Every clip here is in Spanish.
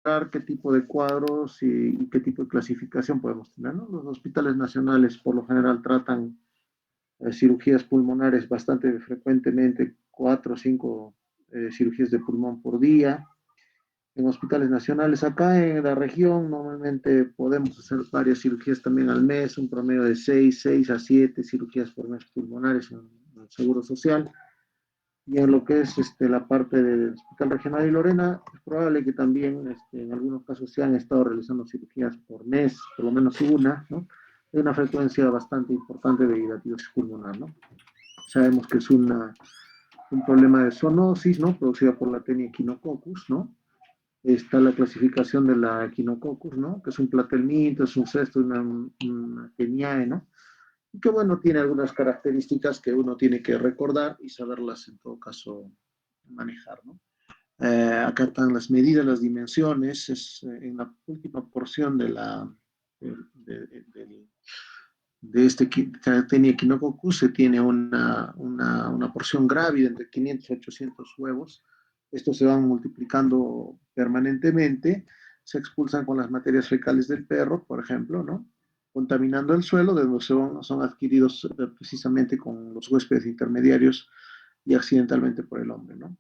claro qué tipo de cuadros y qué tipo de clasificación podemos tener, ¿no? Los hospitales nacionales por lo general tratan cirugías pulmonares bastante frecuentemente, 4 o 5 cirugías de pulmón por día. En hospitales nacionales, acá en la región, normalmente podemos hacer varias cirugías también al mes, un promedio de 6 a 7 cirugías por mes pulmonares en el Seguro Social. Y en lo que es la parte del Hospital Regional de Lorena, es probable que también en algunos casos se han estado realizando cirugías por mes, por lo menos una, ¿no? Hay una frecuencia bastante importante de hidatidosis pulmonar, ¿no? Sabemos que es un problema de zoonosis, ¿no? Producida por la Taenia echinococcus, ¿no? Está la clasificación de la echinococcus, ¿no? Que es un platelminto, es un cesto, una teniae, ¿no? Y que, bueno, tiene algunas características que uno tiene que recordar y saberlas en todo caso manejar, ¿no? Acá están las medidas, las dimensiones, en la última porción de, de, de, de este Taenia echinococcus se tiene una porción grávida entre 500 y 800 huevos. Estos se van multiplicando permanentemente, se expulsan con las materias fecales del perro, por ejemplo, ¿no? Contaminando el suelo, de donde son adquiridos precisamente con los huéspedes intermediarios y accidentalmente por el hombre, ¿no?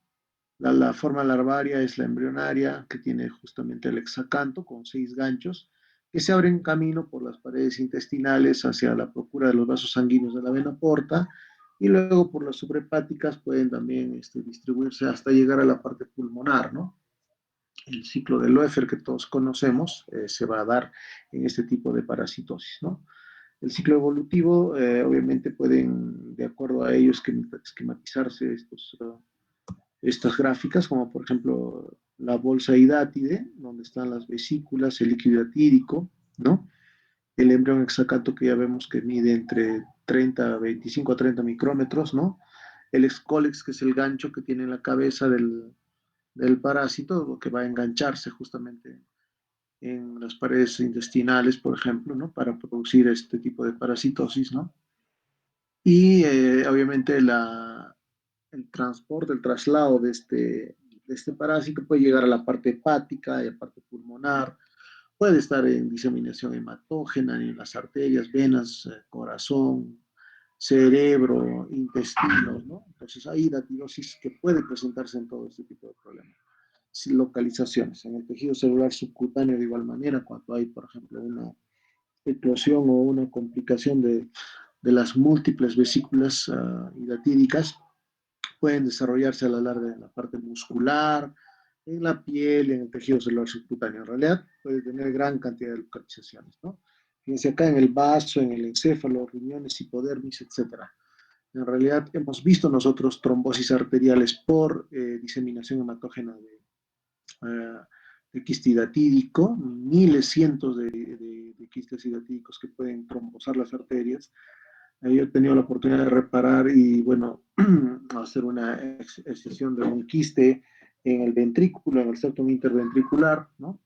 La forma larvaria es la embrionaria, que tiene justamente el hexacanto con 6 ganchos, que se abren camino por las paredes intestinales hacia la procura de los vasos sanguíneos de la vena porta, y luego por las suprahepáticas pueden también distribuirse hasta llegar a la parte pulmonar, ¿no? El ciclo de Loeffler que todos conocemos se va a dar en este tipo de parasitosis, ¿no? El ciclo evolutivo, obviamente pueden, de acuerdo a ello, esquematizarse estas gráficas, como por ejemplo la bolsa hidátide, donde están las vesículas, el líquido hidatídico, ¿no? El embrión hexacato que ya vemos que mide entre 25 a 30 micrómetros, ¿no? El excólex, que es el gancho que tiene en la cabeza del parásito, lo que va a engancharse justamente en las paredes intestinales, por ejemplo, ¿no? Para producir este tipo de parasitosis, ¿no? Y obviamente el transporte, el traslado de este parásito puede llegar a la parte hepática y a la parte pulmonar, puede estar en diseminación hematógena en las arterias, venas, corazón, cerebro, intestinos, ¿no? Entonces hay datidosis que puede presentarse en todo este tipo de problemas. Sin localizaciones. En el tejido celular subcutáneo de igual manera, cuando hay, por ejemplo, una eclosión o una complicación de las múltiples vesículas hidatídicas, pueden desarrollarse a lo largo de la parte muscular, en la piel, en el tejido celular subcutáneo. En realidad puede tener gran cantidad de localizaciones, ¿no? Fíjense acá en el vaso, en el encéfalo, riñones, hipodermis, etcétera. En realidad hemos visto nosotros trombosis arteriales por diseminación hematógena de quiste hidatídico, miles, cientos de quistes hidatídicos que pueden trombosar las arterias. Yo he tenido la oportunidad de reparar y, bueno, hacer una excisión de un quiste en el ventrículo, en el septum interventricular, ¿no?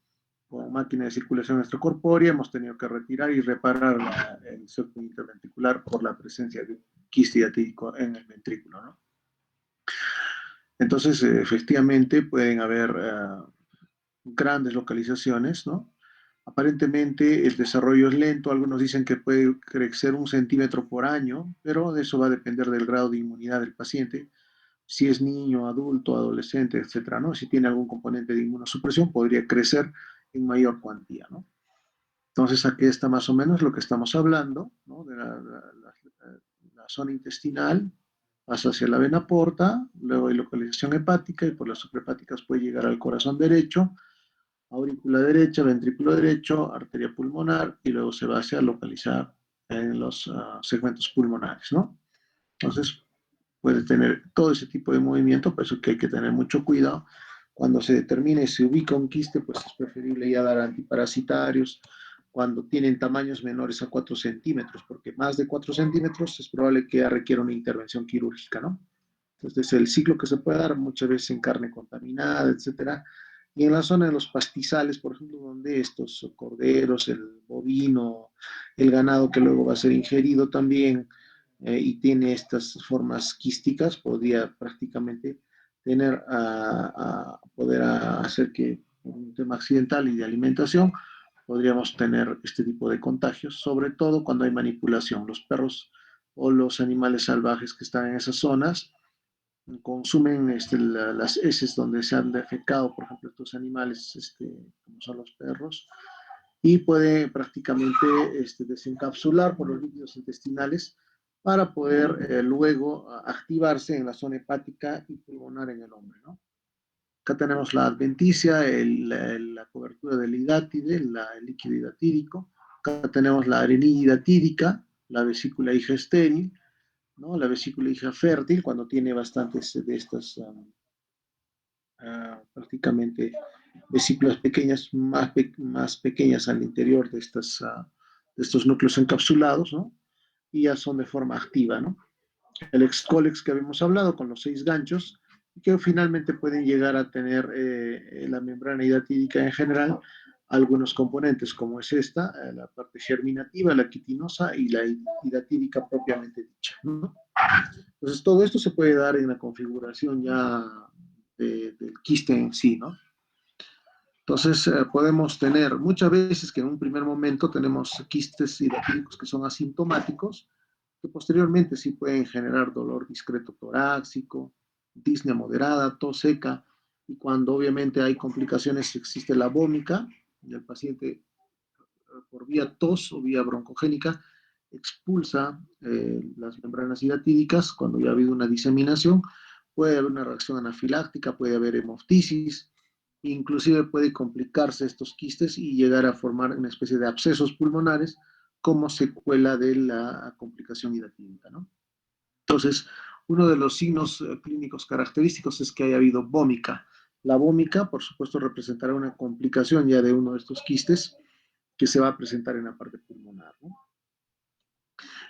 Con máquina de circulación extracorpórea, hemos tenido que retirar y reparar el septum interventricular por la presencia de un quiste hidatídico en el ventrículo, ¿no? Entonces, efectivamente, pueden haber grandes localizaciones, ¿no? Aparentemente el desarrollo es lento, algunos dicen que puede crecer 1 centímetro por año, pero de eso va a depender del grado de inmunidad del paciente, si es niño, adulto, adolescente, etcétera, ¿no? Si tiene algún componente de inmunosupresión, podría crecer en mayor cuantía, ¿no? Entonces aquí está más o menos lo que estamos hablando, ¿no? De la zona intestinal, pasa hacia la vena porta, luego hay localización hepática y por las suprahepáticas puede llegar al corazón derecho, aurícula derecha, ventrículo derecho, arteria pulmonar y luego se va a localizar en los segmentos pulmonares, ¿no? Entonces puede tener todo ese tipo de movimiento, por eso que hay que tener mucho cuidado. Cuando se determine si ubica un quiste, pues es preferible ya dar antiparasitarios cuando tienen tamaños menores a 4 centímetros, porque más de 4 centímetros es probable que ya requiera una intervención quirúrgica, ¿no? Entonces, el ciclo que se puede dar muchas veces en carne contaminada, etcétera. Y en la zona de los pastizales, por ejemplo, donde estos corderos, el bovino, el ganado que luego va a ser ingerido también y tiene estas formas quísticas, podría prácticamente poder hacer que por un tema accidental y de alimentación, podríamos tener este tipo de contagios, sobre todo cuando hay manipulación. Los perros o los animales salvajes que están en esas zonas consumen las heces donde se han defecado, por ejemplo, estos animales, como son los perros, y puede prácticamente desencapsular por los líquidos intestinales para poder luego activarse en la zona hepática y pulmonar en el hombre, ¿no? Acá tenemos la adventicia, la cobertura del hidátide, el líquido hidatídico. Acá tenemos la arenilla hidatídica, la vesícula hija estéril, ¿no? La vesícula hija fértil, cuando tiene bastantes de estas prácticamente vesículas pequeñas, más pequeñas al interior de estos núcleos encapsulados, ¿no? Y ya son de forma activa, ¿no? El excólex que habíamos hablado con los 6 ganchos, que finalmente pueden llegar a tener la membrana hidatídica en general, algunos componentes como es esta, la parte germinativa, la quitinosa y la hidatídica propiamente dicha, ¿no? Entonces todo esto se puede dar en la configuración ya del quiste en sí, ¿no? Entonces podemos tener muchas veces que en un primer momento tenemos quistes hidatídicos que son asintomáticos, que posteriormente sí pueden generar dolor discreto torácico, disnea moderada, tos seca, y cuando obviamente hay complicaciones existe la vómica, y el paciente por vía tos o vía broncogénica expulsa las membranas hidatídicas cuando ya ha habido una diseminación, puede haber una reacción anafiláctica, puede haber hemoptisis, inclusive puede complicarse estos quistes y llegar a formar una especie de abscesos pulmonares como secuela de la complicación hidatídica, ¿no? Entonces, uno de los signos clínicos característicos es que haya habido vómica. La vómica, por supuesto, representará una complicación ya de uno de estos quistes que se va a presentar en la parte pulmonar, ¿no?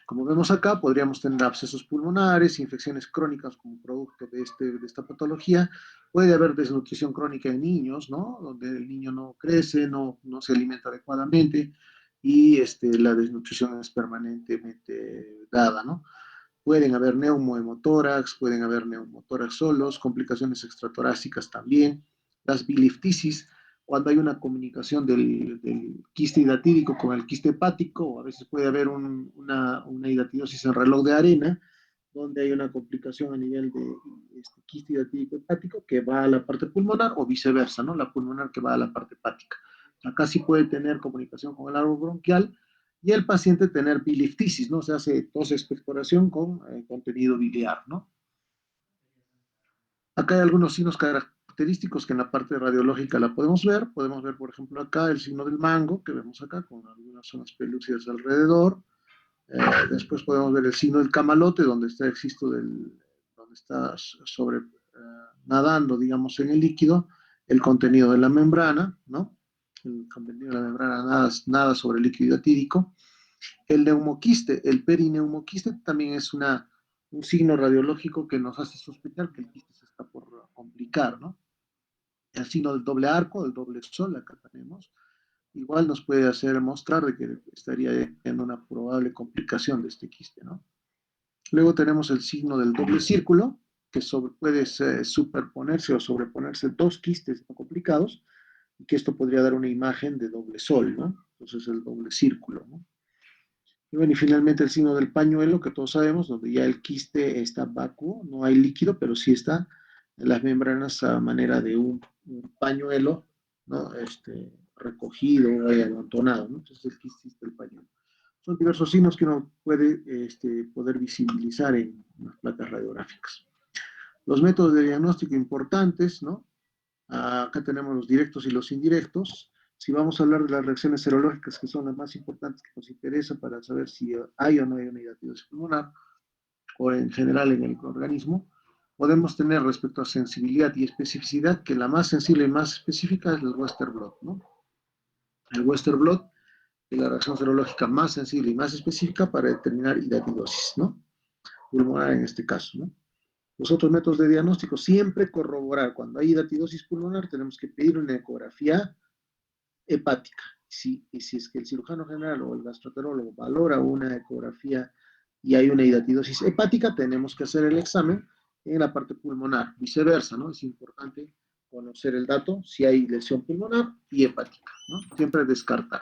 Como vemos acá, podríamos tener abscesos pulmonares, infecciones crónicas como producto de esta patología. Puede haber desnutrición crónica en niños, ¿no? Donde el niño no crece, no se alimenta adecuadamente y la desnutrición es permanentemente dada, ¿no? Pueden haber neumohemotórax, pueden haber neumotórax solos, complicaciones extratorácicas también, las biliftisis, cuando hay una comunicación del quiste hidatídico con el quiste hepático, o a veces puede haber una hidatidosis en reloj de arena, donde hay una complicación a nivel de quiste hidatídico hepático que va a la parte pulmonar o viceversa, ¿no? La pulmonar que va a la parte hepática. Acá sí puede tener comunicación con el árbol bronquial y el paciente tener biliftisis, ¿no? Se hace tos expectoración con contenido biliar, ¿no? Acá hay algunos signos característicos que en la parte radiológica la podemos ver. Podemos ver, por ejemplo, acá el signo del mango, que vemos acá, con algunas zonas pelúcidas alrededor. Después podemos ver el signo del camalote, donde está donde está sobre nadando, digamos, en el líquido, el contenido de la membrana, ¿no? El contenido de la membrana nada sobre el líquido hidatídico. El neumoquiste, el perineumoquiste también es un signo radiológico que nos hace sospechar que el quiste se está por complicar, ¿no? El signo del doble arco, del doble sol, acá tenemos, igual nos puede hacer mostrar de que estaría en una probable complicación de este quiste, ¿no? Luego tenemos el signo del doble círculo, que puede superponerse o sobreponerse dos quistes no complicados, y que esto podría dar una imagen de doble sol, ¿no? Entonces el doble círculo, ¿no? Y bueno, y finalmente el signo del pañuelo, que todos sabemos, donde ya el quiste está vacuo, no hay líquido, pero sí está en las membranas a manera de un pañuelo, ¿no? Recogido y amontonado, ¿no? Entonces el quiste está el pañuelo. Son diversos signos que uno puede poder visibilizar en las placas radiográficas. Los métodos de diagnóstico importantes, ¿no? Acá tenemos los directos y los indirectos. Si vamos a hablar de las reacciones serológicas, que son las más importantes que nos interesan para saber si hay o no hay una hidatidosis pulmonar, o en general en el organismo, podemos tener respecto a sensibilidad y especificidad, que la más sensible y más específica es el Western blot, ¿no? El Western blot es la reacción serológica más sensible y más específica para determinar hidatidosis, ¿no? Pulmonar en este caso, ¿no? Los otros métodos de diagnóstico, siempre corroborar. Cuando hay hidatidosis pulmonar, tenemos que pedir una ecografía hepática. Y si es que el cirujano general o el gastroenterólogo valora una ecografía y hay una hidatidosis hepática, tenemos que hacer el examen en la parte pulmonar. Viceversa, ¿no? Es importante conocer el dato, si hay lesión pulmonar y hepática, ¿no? Siempre descartar.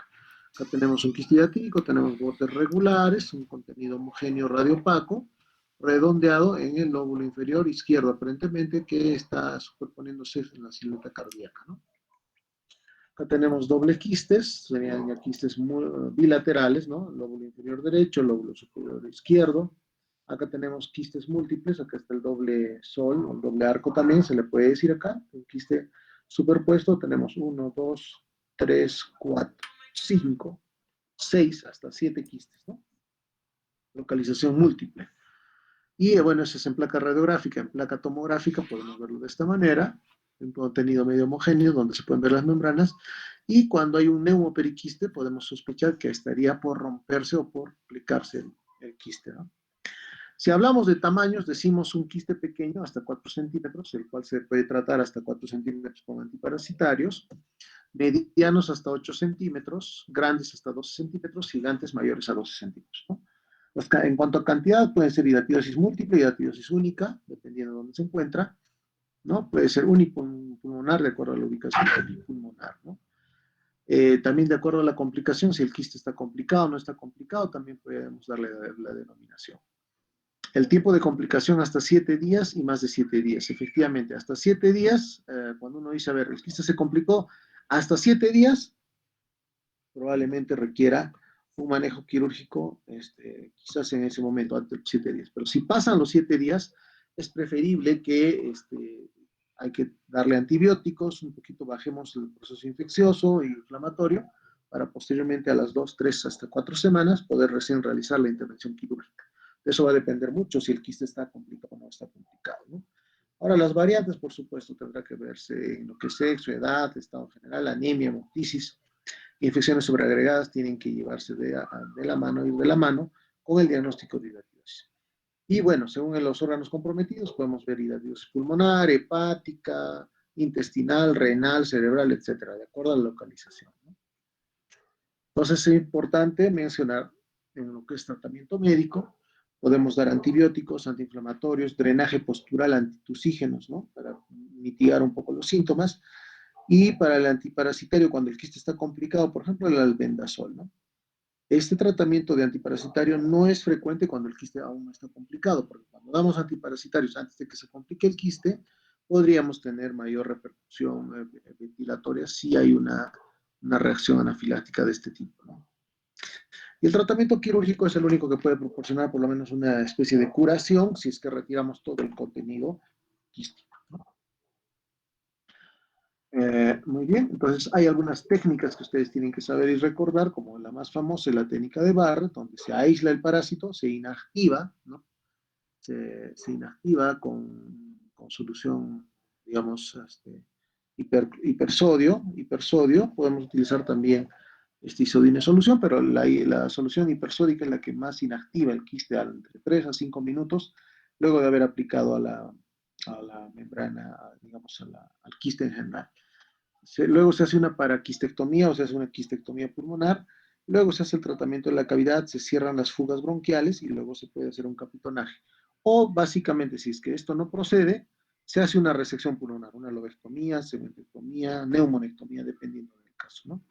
Acá tenemos un quiste hiatídico, tenemos bordes regulares, un contenido homogéneo radiopaco, redondeado en el lóbulo inferior izquierdo, aparentemente que está superponiéndose en la silueta cardíaca, ¿no? Acá tenemos doble quistes, serían ya quistes bilaterales, ¿no? El lóbulo inferior derecho, el lóbulo superior izquierdo. Acá tenemos quistes múltiples, acá está el doble sol, o el doble arco también, se le puede decir acá, un quiste superpuesto, tenemos 1, 2, 3, 4, 5, 6, hasta 7 quistes, ¿no? Localización múltiple. Y bueno, eso es en placa radiográfica. En placa tomográfica podemos verlo de esta manera, un contenido medio homogéneo donde se pueden ver las membranas. Y cuando hay un neumoperiquiste, podemos sospechar que estaría por romperse o por plicarse el quiste, ¿no? Si hablamos de tamaños, decimos un quiste pequeño hasta 4 centímetros, el cual se puede tratar hasta 4 centímetros con antiparasitarios, medianos hasta 8 centímetros, grandes hasta 12 centímetros, gigantes mayores a 12 centímetros, ¿no? En cuanto a cantidad, puede ser hidatidosis múltiple, hidatidosis única, dependiendo de dónde se encuentra, ¿no? Puede ser unipulmonar, de acuerdo a la ubicación pulmonar, ¿no? También de acuerdo a la complicación, si el quiste está complicado o no está complicado, también podemos darle la denominación. El tiempo de complicación hasta 7 días y más de 7 días. Efectivamente, hasta 7 días, cuando uno dice, a ver, el quiste se complicó, hasta 7 días probablemente requiera un manejo quirúrgico, quizás en ese momento, antes de 7 días. Pero si pasan los 7 días, es preferible que hay que darle antibióticos, un poquito bajemos el proceso infeccioso e inflamatorio, para posteriormente a las 2, 3, hasta 4 semanas poder recién realizar la intervención quirúrgica. De eso va a depender mucho si el quiste está complicado o no está complicado, ¿no? Ahora, las variantes, por supuesto, tendrá que verse en lo que es sexo, edad, estado general, anemia, hemoptisis. Infecciones sobreagregadas tienen que llevarse de la mano, ir de la mano con el diagnóstico de hidatidosis. Y bueno, según los órganos comprometidos, podemos ver hidatidosis pulmonar, hepática, intestinal, renal, cerebral, etcétera, de acuerdo a la localización, ¿no? Entonces es importante mencionar en lo que es tratamiento médico, podemos dar antibióticos, antiinflamatorios, drenaje postural, antitusígenos, ¿no? Para mitigar un poco los síntomas. Y para el antiparasitario, cuando el quiste está complicado, por ejemplo, el albendazol, ¿no? Este tratamiento de antiparasitario no es frecuente cuando el quiste aún no está complicado, porque cuando damos antiparasitarios antes de que se complique el quiste, podríamos tener mayor repercusión ventilatoria si hay una reacción anafiláctica de este tipo, ¿no? Y el tratamiento quirúrgico es el único que puede proporcionar por lo menos una especie de curación si es que retiramos todo el contenido quístico, ¿no? Muy bien, entonces hay algunas técnicas que ustedes tienen que saber y recordar, como la más famosa es la técnica de Barrett, donde se aísla el parásito, se inactiva, ¿no? Se inactiva con solución, digamos, hipersodio. Podemos utilizar también isodine solución, pero la solución hipersódica es la que más inactiva el quiste entre 3 a 5 minutos, luego de haber aplicado a la membrana, digamos, al quiste en general. Luego se hace una paraquistectomía o se hace una quistectomía pulmonar, luego se hace el tratamiento de la cavidad, se cierran las fugas bronquiales y luego se puede hacer un capitonaje. O básicamente, si es que esto no procede, se hace una resección pulmonar, una lobectomía, cementectomía, neumonectomía, dependiendo del caso, ¿no?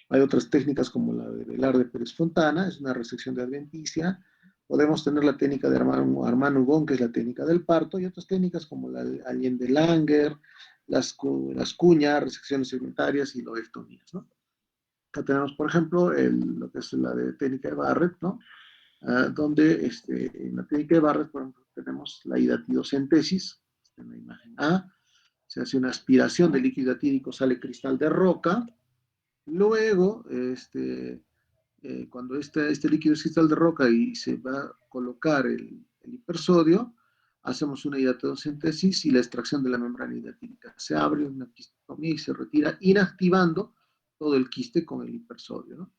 Hay otras técnicas como la de Velar de Pérez Fontana, es una resección de adventicia. Podemos tener la técnica de Armand Hugon, que es la técnica del parto, y otras técnicas como la de Allende Langer, las cuñas, resecciones segmentarias y lobectomías, ¿no? Acá tenemos, por ejemplo, lo que es la de técnica de Barrett, ¿no? Donde en la técnica de Barrett, por ejemplo, tenemos la hidatidocentesis, en la imagen A, se hace una aspiración de líquido hidatídico, sale cristal de roca. Luego, cuando este líquido es cristal de roca y se va a colocar el hipersodio, hacemos una hidatosíntesis y la extracción de la membrana hidatídica. Se abre una quistomía y se retira, inactivando todo el quiste con el hipersodio, ¿no?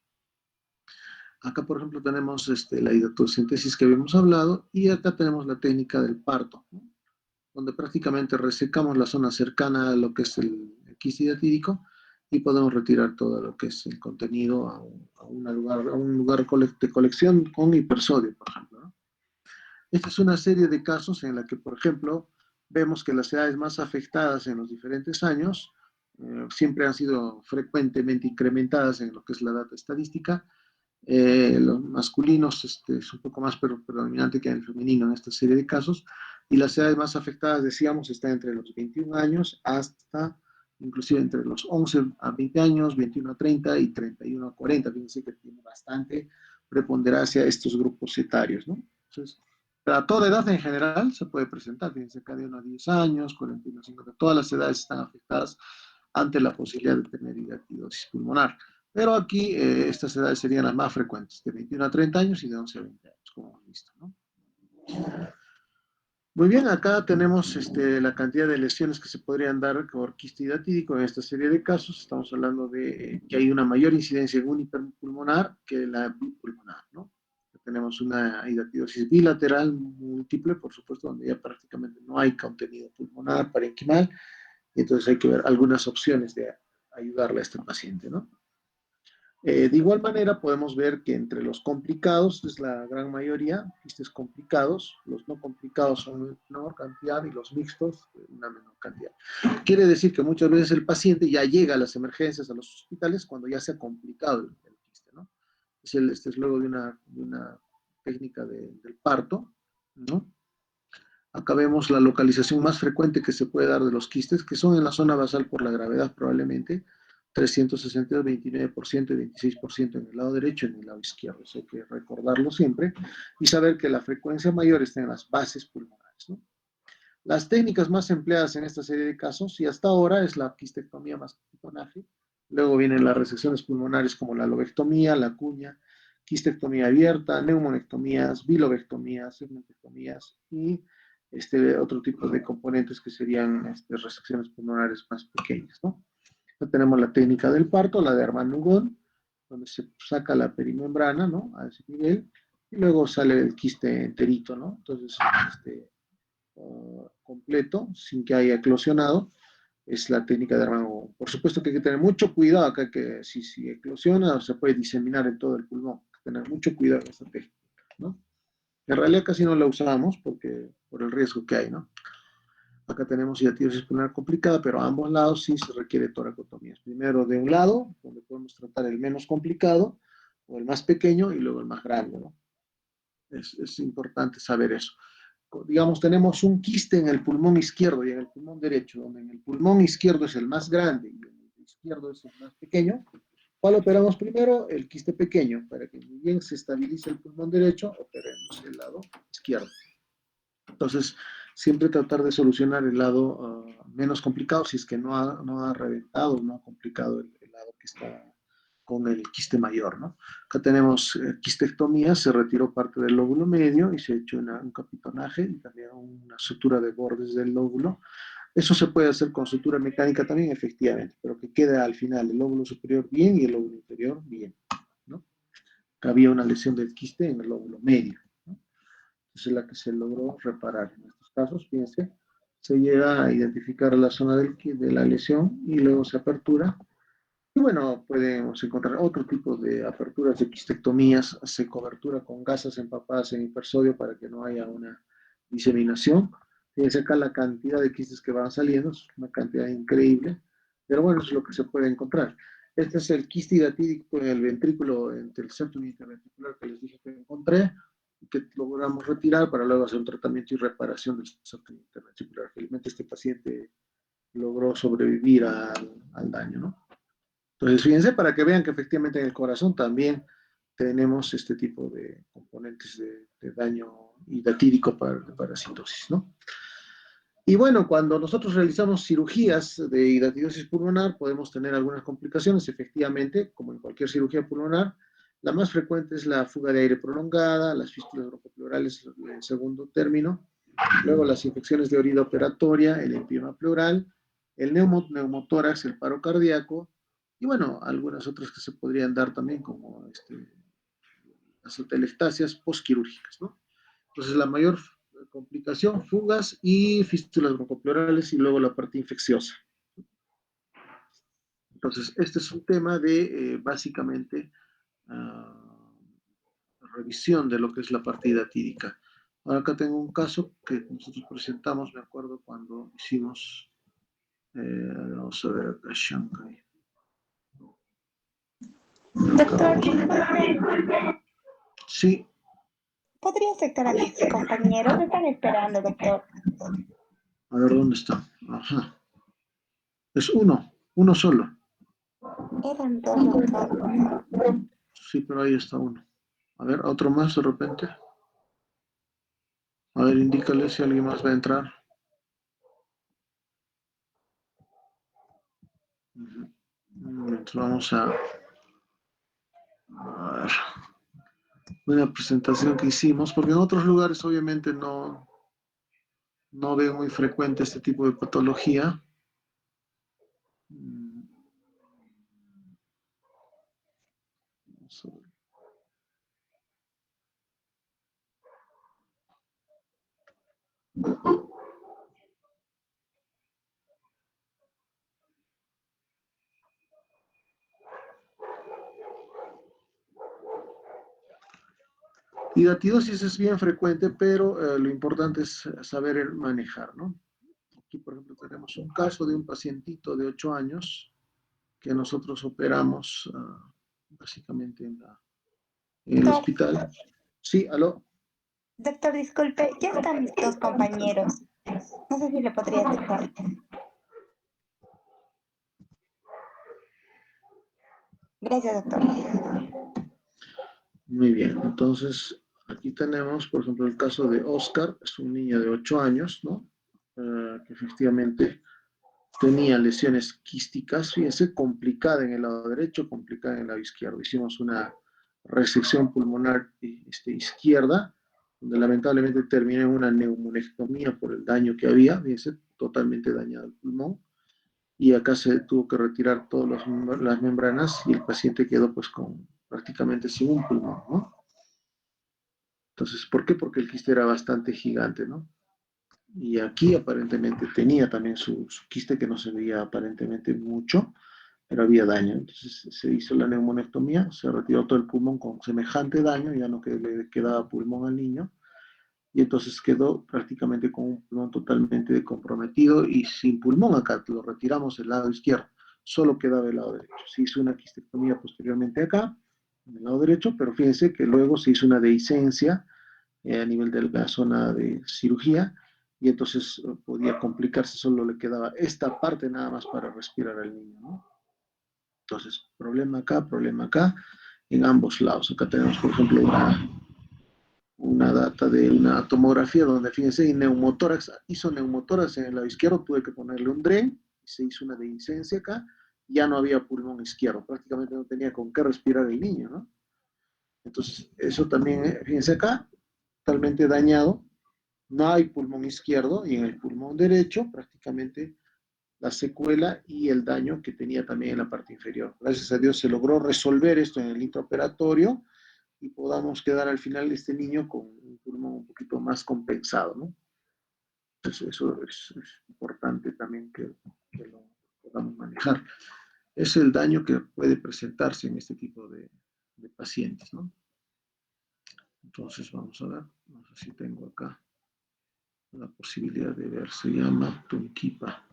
Acá, por ejemplo, tenemos la hidatosíntesis que habíamos hablado y acá tenemos la técnica del parto, ¿no? Donde prácticamente resecamos la zona cercana a lo que es el quiste hidatídico y podemos retirar todo lo que es el contenido a un lugar de colección con hipersodio, por ejemplo, ¿no? Esta es una serie de casos en la que, por ejemplo, vemos que las edades más afectadas en los diferentes años siempre han sido frecuentemente incrementadas en lo que es la data estadística. Los masculinos es un poco más predominante que el femenino en esta serie de casos, y las edades más afectadas, decíamos, están entre los 21 años hasta inclusive entre los 11 a 20 años, 21 a 30 y 31 a 40. Fíjense que tiene bastante preponderancia estos grupos etarios, ¿no? Entonces, a toda edad en general se puede presentar, fíjense, cada uno a 10 años, 41 a 50, todas las edades están afectadas ante la posibilidad de tener hidratidosis pulmonar. Pero aquí estas edades serían las más frecuentes, de 21 a 30 años y de 11 a 20 años, como hemos visto, ¿no? Muy bien, acá tenemos la cantidad de lesiones que se podrían dar por quiste hidatídico en esta serie de casos. Estamos hablando de que hay una mayor incidencia en un hiperpulmonar que la bipulmonar, ¿no? Tenemos una hidatidosis bilateral múltiple, por supuesto, donde ya prácticamente no hay contenido pulmonar parenquimal, y entonces hay que ver algunas opciones de ayudarle a este paciente, ¿no? De igual manera, podemos ver que entre los complicados es la gran mayoría, quistes complicados, los no complicados son una menor cantidad y los mixtos una menor cantidad. Quiere decir que muchas veces el paciente ya llega a las emergencias, a los hospitales, cuando ya se ha complicado el quiste, ¿no? Este es luego de una técnica del parto, ¿no? Acá vemos la localización más frecuente que se puede dar de los quistes, que son en la zona basal por la gravedad probablemente, 362, 29% y 26% en el lado derecho y en el lado izquierdo. Eso hay que recordarlo siempre y saber que la frecuencia mayor está en las bases pulmonares, ¿no? Las técnicas más empleadas en esta serie de casos, y hasta ahora, es la quistectomía más cuponaje. Luego vienen las resecciones pulmonares como la lobectomía, la cuña, quistectomía abierta, neumonectomías, bilobectomías, segmentectomías y otro tipo de componentes que serían resecciones pulmonares más pequeñas, ¿no? Tenemos la técnica del parto, la de Armand-Nugón, donde se saca la perimembrana, ¿no? A ese nivel, y luego sale el quiste enterito, ¿no? Entonces, completo, sin que haya eclosionado, es la técnica de Armand-Nugón. Por supuesto que hay que tener mucho cuidado acá, que si eclosiona se puede diseminar en todo el pulmón. Hay que tener mucho cuidado en esta técnica, ¿no? En realidad casi no la usamos por el riesgo que hay, ¿no? Acá tenemos hiatidosis pulmonar complicada, pero a ambos lados sí se requiere toracotomías. Primero de un lado, donde podemos tratar el menos complicado, o el más pequeño, y luego el más grande, ¿no? Es importante saber eso. Digamos, tenemos un quiste en el pulmón izquierdo y en el pulmón derecho, donde en el pulmón izquierdo es el más grande y en el izquierdo es el más pequeño. ¿Cuál operamos primero? El quiste pequeño, para que muy bien se estabilice el pulmón derecho, operemos el lado izquierdo. Entonces, siempre tratar de solucionar el lado menos complicado si es que no ha reventado, no ha complicado el lado que está con el quiste mayor, ¿no? Acá tenemos quistectomía, se retiró parte del lóbulo medio y se ha hecho un capitonaje y también una sutura de bordes del lóbulo. Eso se puede hacer con sutura mecánica también, efectivamente, pero que quede al final el lóbulo superior bien y el lóbulo inferior bien, ¿no? Que había una lesión del quiste en el lóbulo medio, ¿no? Es la que se logró reparar. En estos casos, fíjense, se llega a identificar la zona de la lesión y luego se apertura. Y bueno, podemos encontrar otro tipo de aperturas de quistectomías, se cobertura con gasas empapadas en hipersodio para que no haya una diseminación. Fíjense acá la cantidad de quistes que van saliendo, es una cantidad increíble, pero bueno, es lo que se puede encontrar. Este es el quiste hidatídico en el ventrículo, entre el septum interventricular que les dije que encontré, que logramos retirar para luego hacer un tratamiento y reparación del septum interventricular. Felizmente este paciente logró sobrevivir al daño, ¿no? Entonces, fíjense, para que vean que efectivamente en el corazón también tenemos este tipo de componentes de daño hidatídico de parasitosis, ¿no? Y bueno, cuando nosotros realizamos cirugías de hidatidosis pulmonar, podemos tener algunas complicaciones, efectivamente, como en cualquier cirugía pulmonar. La más frecuente es la fuga de aire prolongada, las fístulas broncoplurales en segundo término, luego las infecciones de orina operatoria, el empiema pleural, el neumotórax, el paro cardíaco, y bueno, algunas otras que se podrían dar también, como las atelectasias postquirúrgicas, ¿no? Entonces, la mayor complicación, fugas y fístulas broncopleurales y luego la parte infecciosa. Entonces, este es un tema de básicamente revisión de lo que es la parte hidatídica. Ahora acá tengo un caso que nosotros presentamos, me acuerdo, cuando hicimos, vamos a ver acá, Shanghai. Acá Doctor, vamos a... Sí, ¿podría aceptar a mis compañeros? Me están esperando, doctor. a ver dónde está. Ajá. Es uno solo. Eran dos, doctor. Sí, pero ahí está uno. A ver, otro más de repente. A ver, indícale si alguien más va a entrar. Entonces vamos a ver una presentación que hicimos, porque en otros lugares obviamente no veo muy frecuente este tipo de patología. Vamos a ver. Hidatidosis es bien frecuente, pero lo importante es saber manejar, ¿no? Aquí, por ejemplo, tenemos un caso de un pacientito de 8 años que nosotros operamos básicamente en el Doctor, hospital. Sí, aló. doctor, disculpe, ya están mis dos compañeros. No sé si le podría aceptar. Gracias, doctor. Muy bien, entonces aquí tenemos, por ejemplo, el caso de Oscar, es un niño de 8 años, ¿no? Que efectivamente tenía lesiones quísticas, fíjense, complicada en el lado derecho, complicada en el lado izquierdo. Hicimos una resección pulmonar izquierda, donde lamentablemente terminó en una neumonectomía por el daño que había, fíjense, totalmente dañado el pulmón. Y acá se tuvo que retirar todas las membranas y el paciente quedó pues con prácticamente sin un pulmón, ¿no? Entonces, ¿por qué? Porque el quiste era bastante gigante, ¿no? Y aquí aparentemente tenía también su quiste que no se veía aparentemente mucho, pero había daño. Entonces se hizo la neumonectomía, se retiró todo el pulmón con semejante daño, ya no que le quedaba pulmón al niño, y entonces quedó prácticamente con un pulmón totalmente comprometido y sin pulmón acá, lo retiramos del lado izquierdo, solo quedaba el lado derecho. Se hizo una quistectomía posteriormente acá, en el lado derecho, pero fíjense que luego se hizo una dehiscencia a nivel de la zona de cirugía y entonces podía complicarse, solo le quedaba esta parte nada más para respirar al niño, ¿no? Entonces, problema acá, en ambos lados. Acá tenemos, por ejemplo, una data de una tomografía donde, fíjense, neumotórax, hizo neumotórax en el lado izquierdo, tuve que ponerle un DREN, se hizo una dehiscencia acá, ya no había pulmón izquierdo, prácticamente no tenía con qué respirar el niño, ¿no? Entonces, eso también, fíjense acá, totalmente dañado, no hay pulmón izquierdo y en el pulmón derecho prácticamente la secuela y el daño que tenía también en la parte inferior. Gracias a Dios se logró resolver esto en el intraoperatorio y podamos quedar al final de este niño con un pulmón un poquito más compensado, ¿no? Entonces eso es importante también que lo podamos manejar. Es el daño que puede presentarse en este tipo de pacientes, ¿no? Entonces vamos a ver, no sé si tengo acá la posibilidad de ver, se llama Tunquipa.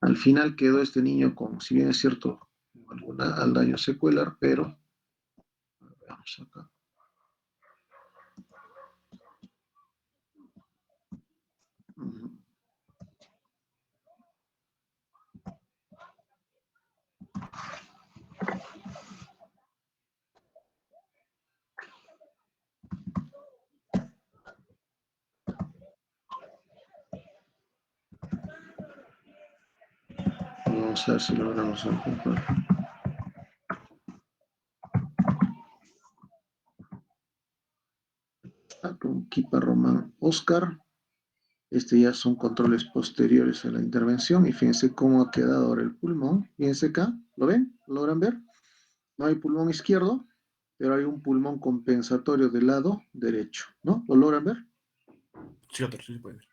Al final quedó este niño con, si bien es cierto, al daño secuelar, pero veamos acá. Vamos a ver si logramos encontrar. Con Kipa Román Oscar. Este ya son controles posteriores a la intervención y fíjense cómo ha quedado ahora el pulmón. Fíjense acá, ¿lo ven? ¿Lo logran ver? No hay pulmón izquierdo, pero hay un pulmón compensatorio del lado derecho, ¿no? ¿Lo logran ver? Sí, doctor, sí se puede ver.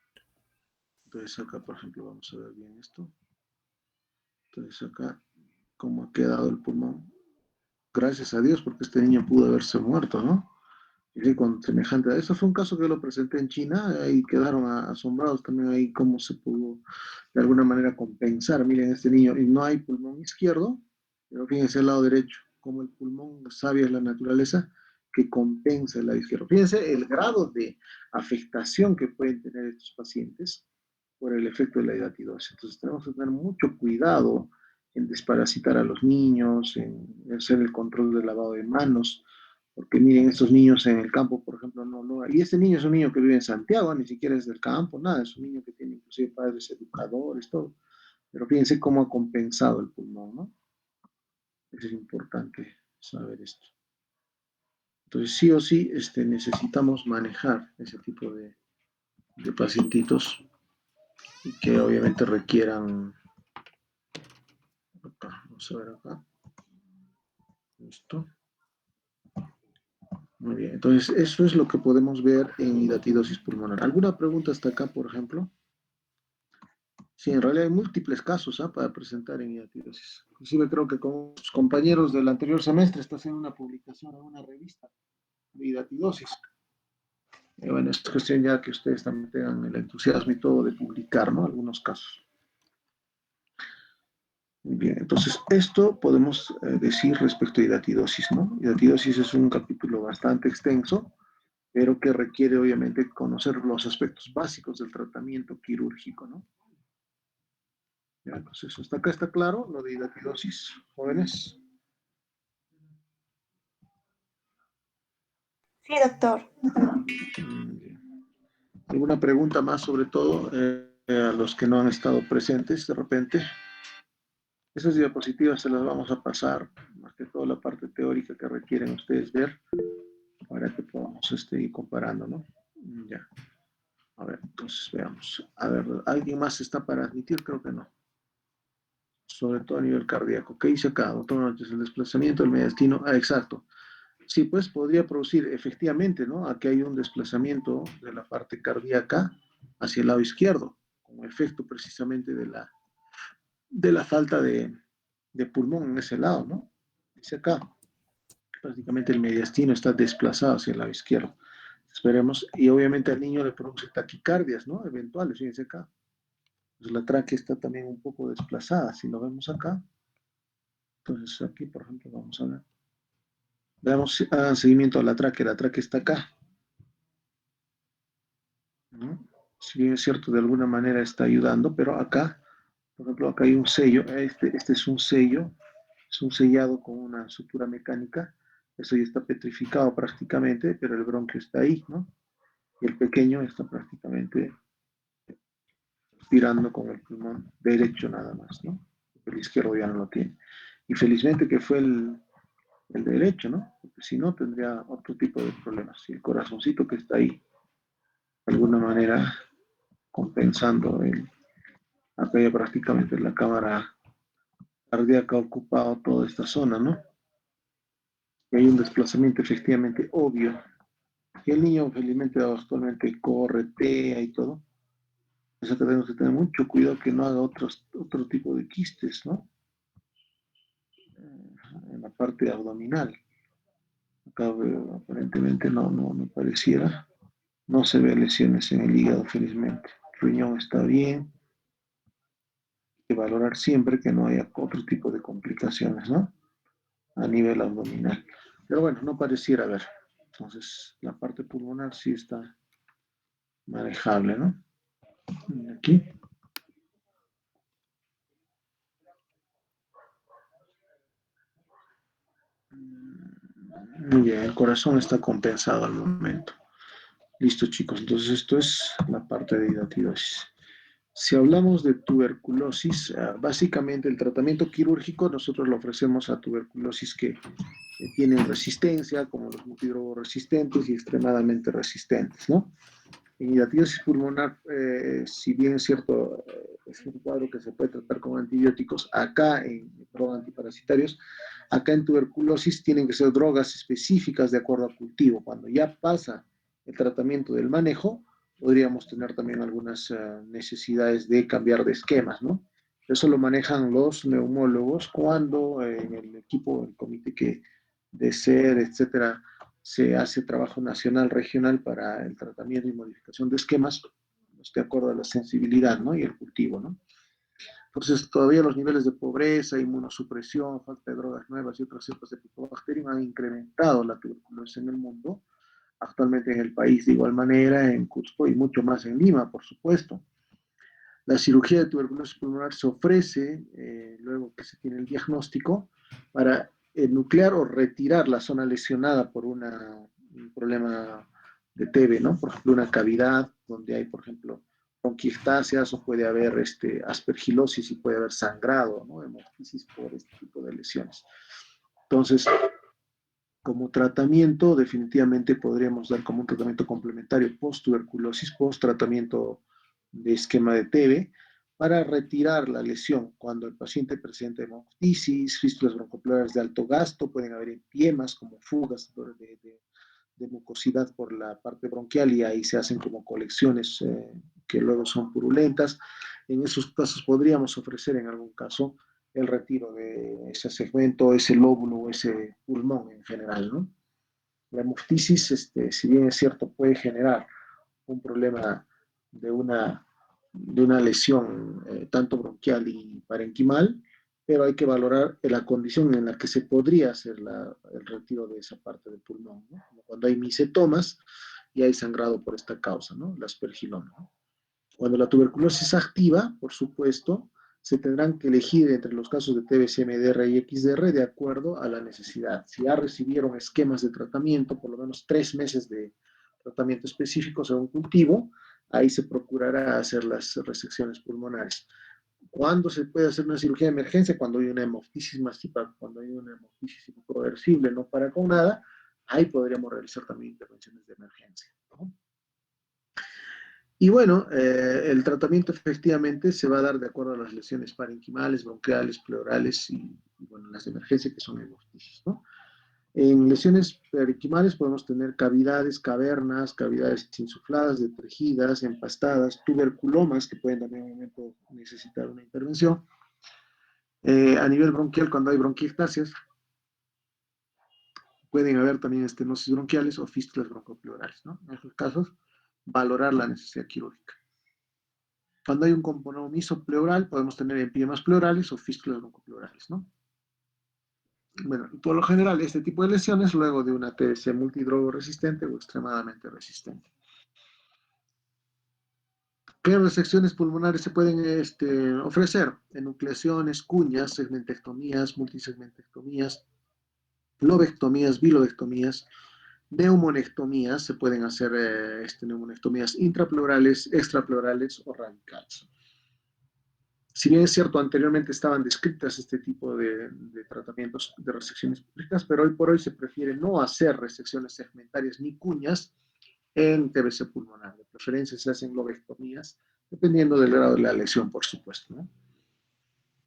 Entonces acá, por ejemplo, vamos a ver bien esto. Entonces acá, cómo ha quedado el pulmón. gracias a Dios, porque este niño pudo haberse muerto, ¿no? Y con semejante a eso fue un caso que lo presenté en China y quedaron asombrados también ahí cómo se pudo de alguna manera compensar. Miren, este niño, y no hay pulmón izquierdo, pero fíjense el lado derecho, como el pulmón sabia es la naturaleza que compensa el lado izquierdo. Fíjense el grado de afectación que pueden tener estos pacientes por el efecto de la hidatidosis. Entonces tenemos que tener mucho cuidado en desparasitar a los niños, en hacer el control del lavado de manos, porque miren, estos niños en el campo, por ejemplo, y este niño es un niño que vive en Santiago, ni siquiera es del campo, nada, es un niño que tiene inclusive padres educadores, todo, pero fíjense cómo ha compensado el pulmón, ¿no? Eso es importante saber esto. Entonces, sí o sí, necesitamos manejar ese tipo de pacientitos y que obviamente requieran, acá, vamos a ver acá, listo. Muy bien, entonces eso es lo que podemos ver en hidatidosis pulmonar. ¿Alguna pregunta hasta acá, por ejemplo? Sí, en realidad hay múltiples casos para presentar en hidatidosis. Inclusive creo que con sus compañeros del anterior semestre está haciendo una publicación en una revista de hidatidosis. Bueno, es cuestión ya que ustedes también tengan el entusiasmo y todo de publicar, ¿no? Algunos casos. Muy bien, entonces esto podemos decir respecto a hidatidosis, ¿no? Hidatidosis es un capítulo bastante extenso, pero que requiere obviamente conocer los aspectos básicos del tratamiento quirúrgico, ¿no? Ya, entonces, hasta acá está claro lo de hidatidosis, jóvenes. Sí, doctor. ¿Alguna pregunta más sobre todo a los que no han estado presentes de repente? Esas diapositivas se las vamos a pasar, más que todo la parte teórica que requieren ustedes ver, para que podamos ir comparando, ¿no? Ya. A ver, entonces veamos. A ver, ¿alguien más está para admitir? Creo que no. Sobre todo a nivel cardíaco. ¿Qué dice acá, doctor? Entonces, el desplazamiento del mediastino. Ah, exacto. Sí, pues podría producir efectivamente, ¿no? Aquí hay un desplazamiento de la parte cardíaca hacia el lado izquierdo, como efecto precisamente de la falta de pulmón en ese lado, ¿no? Dice acá, prácticamente el mediastino está desplazado hacia el lado izquierdo. Esperemos, y obviamente al niño le produce taquicardias, ¿no? Eventuales, fíjense acá. Pues la tráquea está también un poco desplazada, si lo vemos acá. Entonces aquí, por ejemplo, vamos a ver. Veamos, hagan seguimiento a la tráquea está acá, ¿no? Si bien es cierto, de alguna manera está ayudando, pero acá, por ejemplo, acá hay un sello, este es un sellado con una sutura mecánica, eso ya está petrificado prácticamente, pero el bronquio está ahí, ¿no? Y el pequeño está prácticamente respirando con el pulmón derecho nada más, ¿no? El izquierdo ya no lo tiene. Y felizmente que fue el derecho, ¿no? Porque si no tendría otro tipo de problemas. Y el corazoncito que está ahí, de alguna manera, compensando acá ya prácticamente la cámara cardíaca ha ocupado toda esta zona, ¿no? Y hay un desplazamiento efectivamente obvio. Y el niño felizmente actualmente corretea y todo. Eso que tenemos que tener mucho cuidado que no haga otro tipo de quistes, ¿no? En la parte abdominal. Acá aparentemente no pareciera. No se ve lesiones en el hígado, felizmente. El riñón está bien. Hay que valorar siempre que no haya otro tipo de complicaciones, ¿no? A nivel abdominal. Pero bueno, no pareciera haber. Entonces, la parte pulmonar sí está manejable, ¿no? Aquí. Muy bien, el corazón está compensado al momento. Listo, chicos. Entonces, esto es la parte de hidatidosis. Si hablamos de tuberculosis, básicamente el tratamiento quirúrgico nosotros lo ofrecemos a tuberculosis que tienen resistencia, como los multidrogoresistentes y extremadamente resistentes, ¿no? En hidatidosis pulmonar, si bien es cierto, es un cuadro que se puede tratar con antibióticos, perdón, antiparasitarios, acá en tuberculosis tienen que ser drogas específicas de acuerdo al cultivo. Cuando ya pasa el tratamiento del manejo, podríamos tener también algunas necesidades de cambiar de esquemas, ¿no? Eso lo manejan los neumólogos cuando en el equipo, el comité que de SER, etcétera, se hace trabajo nacional, regional para el tratamiento y modificación de esquemas, de acuerdo a la sensibilidad, ¿no? Y el cultivo, ¿no? Entonces, todavía los niveles de pobreza, inmunosupresión, falta de drogas nuevas y otras cepas de Picobacterium han incrementado la tuberculosis en el mundo, actualmente en el país de igual manera, en Cusco y mucho más en Lima, por supuesto. La cirugía de tuberculosis pulmonar se ofrece, luego que se tiene el diagnóstico, para nuclear o retirar la zona lesionada por un problema de TB, ¿no? Por ejemplo, una cavidad donde hay, por ejemplo, bronquiectasias o puede haber aspergilosis y puede haber sangrado, ¿no? Hemoptisis por este tipo de lesiones. Entonces, como tratamiento, definitivamente podríamos dar como un tratamiento complementario post-tuberculosis, post-tratamiento de esquema de TB, para retirar la lesión cuando el paciente presenta hemoptisis, fístulas broncopleurais de alto gasto, pueden haber empiemas como fugas de mucosidad por la parte bronquial y ahí se hacen como colecciones que luego son purulentas. En esos casos podríamos ofrecer en algún caso el retiro de ese segmento, ese lóbulo o ese pulmón en general, ¿no? La hemoptisis, si bien es cierto, puede generar un problema de una lesión tanto bronquial y parenquimal, pero hay que valorar la condición en la que se podría hacer el retiro de esa parte del pulmón, ¿no? Como cuando hay misetomas y hay sangrado por esta causa, ¿no? La aspergiloma, ¿no? Cuando la tuberculosis es activa, por supuesto, se tendrán que elegir entre los casos de TBC, MDR y XDR de acuerdo a la necesidad. Si ya recibieron esquemas de tratamiento, por lo menos 3 meses de tratamiento específico según cultivo, ahí se procurará hacer las resecciones pulmonares. ¿Cuándo se puede hacer una cirugía de emergencia? Cuando hay una hemoptisis masiva, cuando hay una hemoptisis irreversible, no para con nada, ahí podríamos realizar también intervenciones de emergencia, ¿no? Y bueno, el tratamiento efectivamente se va a dar de acuerdo a las lesiones parenquimales, bronquiales, pleurales y bueno, las de emergencia que son hemoptisis, ¿no? En lesiones parenquimales podemos tener cavidades, cavernas, cavidades insufladas, detejidas, empastadas, tuberculomas que pueden también en un momento necesitar una intervención. A nivel bronquial, cuando hay bronquiectasias, pueden haber también estenosis bronquiales o fístulas broncopleurales, ¿no? En esos casos, valorar la necesidad quirúrgica. Cuando hay un compromiso pleural, podemos tener empiemas pleurales o fístulas broncopleurales, ¿no? Bueno, por lo general, este tipo de lesiones luego de una TBC multidrogo resistente o extremadamente resistente. ¿Qué resecciones pulmonares se pueden ofrecer? Enucleaciones, cuñas, segmentectomías, multisegmentectomías, lobectomías, bilobectomías, neumonectomías, se pueden hacer neumonectomías intrapleurales, extrapleurales o radicales. Si bien es cierto, anteriormente estaban descritas este tipo de tratamientos de resecciones públicas, pero hoy por hoy se prefiere no hacer resecciones segmentarias ni cuñas en TBC pulmonar. De preferencia se hacen lobectomías, dependiendo del grado de la lesión, por supuesto, ¿no?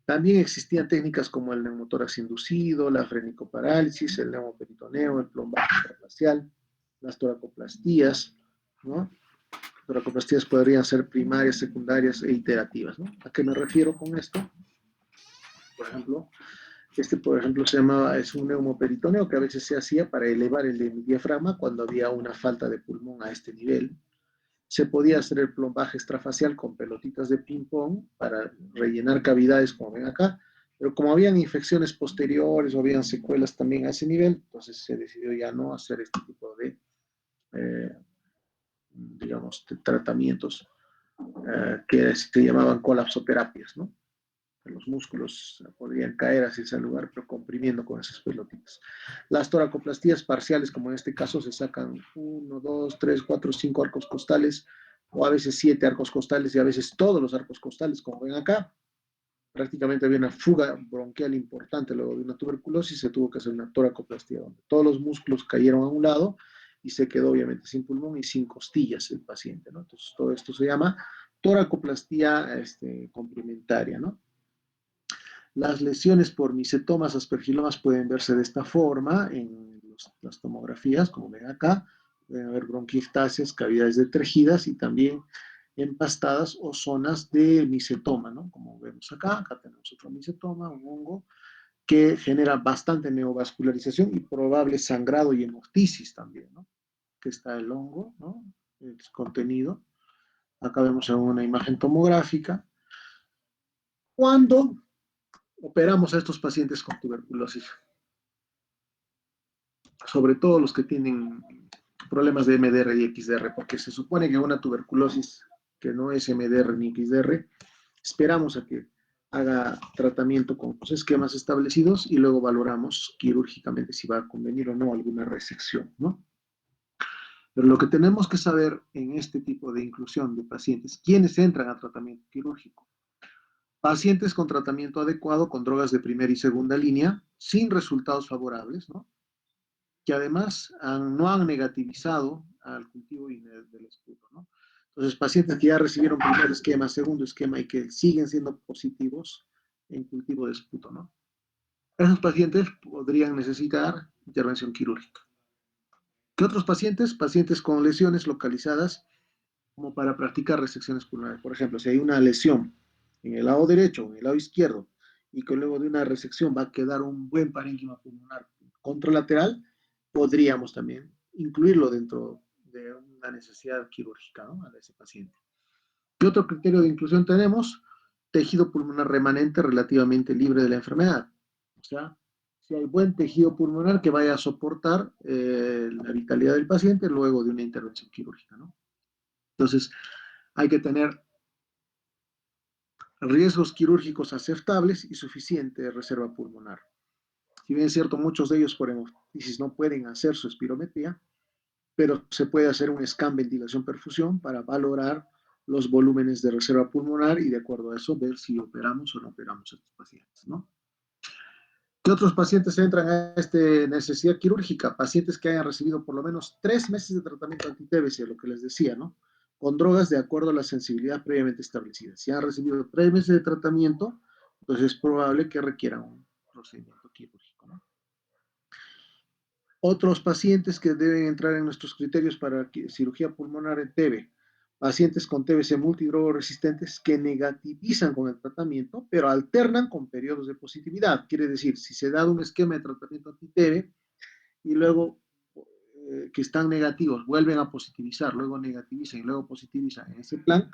También existían técnicas como el neumotórax inducido, la frenicoparálisis, el neumoperitoneo, el plombaje intrafacial, las toracoplastías, ¿no? Toracoplastías podrían ser primarias, secundarias e iterativas, ¿no? ¿A qué me refiero con esto? Por ejemplo, es un neumoperitoneo que a veces se hacía para elevar el diafragma cuando había una falta de pulmón a este nivel. Se podía hacer el plombaje extrafacial con pelotitas de ping-pong para rellenar cavidades, como ven acá, pero como habían infecciones posteriores o habían secuelas también a ese nivel, entonces se decidió ya no hacer este tipo de, digamos, de tratamientos que se llamaban colapsoterapias, ¿no? Los músculos podrían caer hacia ese lugar, pero comprimiendo con esas pelotitas. Las toracoplastías parciales, como en este caso, se sacan 1, 2, 3, 4, 5 arcos costales, o a veces 7 arcos costales y a veces todos los arcos costales, como ven acá. Prácticamente había una fuga bronquial importante luego de una tuberculosis, se tuvo que hacer una toracoplastía, donde todos los músculos cayeron a un lado y se quedó obviamente sin pulmón y sin costillas el paciente, ¿no? Entonces todo esto se llama toracoplastía complementaria, ¿no? Las lesiones por misetomas, aspergilomas pueden verse de esta forma en las tomografías, como ven acá. Pueden haber bronquiectasias, cavidades detejidas y también empastadas o zonas de misetoma, ¿no? Como vemos acá, acá tenemos otro misetoma, un hongo, que genera bastante neovascularización y probable sangrado y hemoptisis también, ¿no? Que está el hongo, ¿no? El contenido. Acá vemos en una imagen tomográfica. Cuando operamos a estos pacientes con tuberculosis, sobre todo los que tienen problemas de MDR y XDR, porque se supone que una tuberculosis que no es MDR ni XDR, esperamos a que haga tratamiento con los esquemas establecidos y luego valoramos quirúrgicamente si va a convenir o no alguna resección, ¿no? Pero lo que tenemos que saber en este tipo de inclusión de pacientes, ¿quiénes entran a tratamiento quirúrgico? Pacientes con tratamiento adecuado con drogas de primera y segunda línea, sin resultados favorables, ¿no? Que además no han negativizado al cultivo del esputo, ¿no? Entonces, pacientes que ya recibieron primer esquema, segundo esquema y que siguen siendo positivos en cultivo de esputo, ¿no? Esos pacientes podrían necesitar intervención quirúrgica. ¿Qué otros pacientes? Pacientes con lesiones localizadas como para practicar resecciones pulmonares. Por ejemplo, si hay una lesión en el lado derecho o en el lado izquierdo y que luego de una resección va a quedar un buen parénquima pulmonar contralateral, podríamos también incluirlo dentro de una necesidad quirúrgica, ¿no? A ese paciente. ¿Qué otro criterio de inclusión tenemos? Tejido pulmonar remanente relativamente libre de la enfermedad. O sea, si hay buen tejido pulmonar que vaya a soportar la vitalidad del paciente luego de una intervención quirúrgica, ¿no? Entonces, hay que tener riesgos quirúrgicos aceptables y suficiente reserva pulmonar. Si bien es cierto, muchos de ellos por hemoptisis no pueden hacer su espirometría, pero se puede hacer un scan ventilación-perfusión para valorar los volúmenes de reserva pulmonar y de acuerdo a eso ver si operamos o no operamos a estos pacientes, ¿no? ¿Qué otros pacientes entran a esta necesidad quirúrgica? Pacientes que hayan recibido por lo menos 3 meses de tratamiento anti-TBC, lo que les decía, ¿no? Con drogas de acuerdo a la sensibilidad previamente establecida. Si han recibido 3 meses de tratamiento, pues es probable que requieran un procedimiento quirúrgico, ¿no? Otros pacientes que deben entrar en nuestros criterios para cirugía pulmonar en TB, pacientes con TBC multidrogoresistentes que negativizan con el tratamiento, pero alternan con periodos de positividad. Quiere decir, si se da un esquema de tratamiento anti-TB y luego que están negativos, vuelven a positivizar, luego negativizan y luego positivizan en ese plan,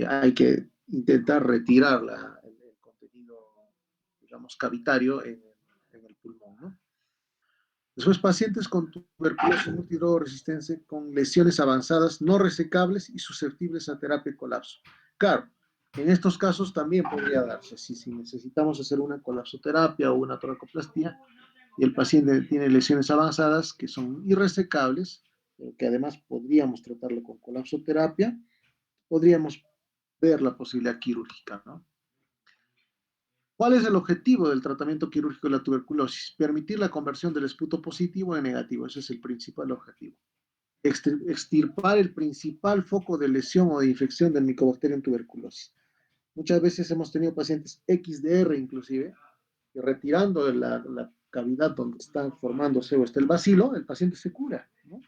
hay que intentar retirar el contenido, digamos, cavitario en el pulmón, ¿no? Después, pacientes con tuberculosis multidrogoresistente con lesiones avanzadas no resecables y susceptibles a terapia y colapso. Claro, en estos casos también podría darse, si necesitamos hacer una colapsoterapia o una toracoplastía y el paciente tiene lesiones avanzadas que son irresecables, que además podríamos tratarlo con colapsoterapia, podríamos ver la posibilidad quirúrgica, ¿no? ¿Cuál es el objetivo del tratamiento quirúrgico de la tuberculosis? Permitir la conversión del esputo positivo en negativo. Ese es el principal objetivo. Extirpar el principal foco de lesión o de infección del Mycobacterium tuberculosis. Muchas veces hemos tenido pacientes XDR inclusive, que retirando de la cavidad donde está formándose o está el bacilo, el paciente se cura, ¿no?